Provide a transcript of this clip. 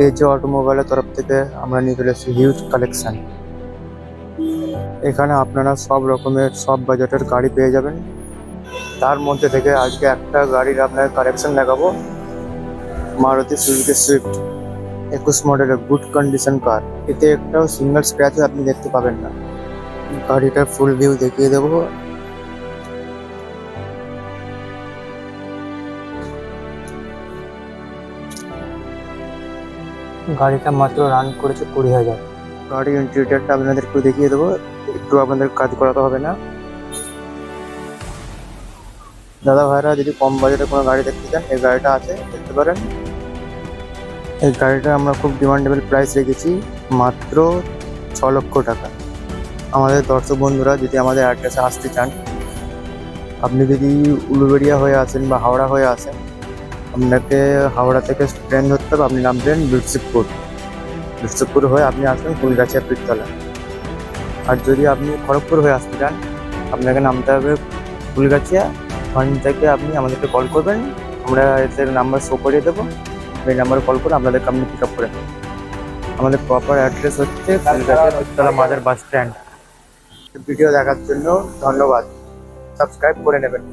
এই যে অটোমোবাইলের তরফ থেকে আমরা নিয়ে চলে এসেছি হিউজ কালেকশন। এখানে আপনারা সব রকমের সব বাজেটের গাড়ি পেয়ে যাবেন। তার মধ্যে থেকে আজকে একটা গাড়ির আপনার কালেকশন দেখাবো, মারুতি সুজুকি সুইফট 21 মডেলের গুড কন্ডিশন কার। এতে একটাও সিঙ্গেল স্ক্র্যাচ আপনি দেখতে পাবেন না। গাড়িটার ফুল ভিউ দেখিয়ে দেবো। গাড়িটা মাত্র রান করেছে 20,000। গাড়ির ইন্টেরিয়রটা আপনাদের একটু দেখিয়ে দেবো, একটু আপনাদের কাজ করাতে হবে না। দাদা ভাইরা যদি কম বাজেটে কোনো গাড়ি দেখতে চান, এই গাড়িটা আছে, দেখতে পারেন। এই গাড়িটা আমরা খুব ডিমান্ডেবল প্রাইস রেখেছি, মাত্র 6 লক্ষ টাকা। আমাদের দর্শক বন্ধুরা যদি আমাদের অ্যাড্রেসে আসতে চান, আপনি যদি উলুবেড়িয়া হয়ে আসেন বা হাওড়া হয়ে আসেন, আপনাকে হাওড়া থেকে ট্রেন ধরতে হবে। আপনি নামবেন বিরসিকপুর হয়ে আপনি আসবেন ফুলগাছিয়া পীরতলা। আর যদি আপনি খড়গপুর হয়ে আসতে চান, আপনাকে নামতে হবে ফুলগাছিয়া। ওখান থেকে আপনি আমাদেরকে কল করবেন, আমরা এদের নাম্বার শো করিয়ে দেবো। এই নাম্বারে কল করে আপনাদেরকে আপনি পিক আপ করে নেবেন। আমাদের প্রপার অ্যাড্রেস হচ্ছে Phulgachia Pirtala Madar bus stand. Video দেখার জন্য ধন্যবাদ। সাবস্ক্রাইব করে নেবেন।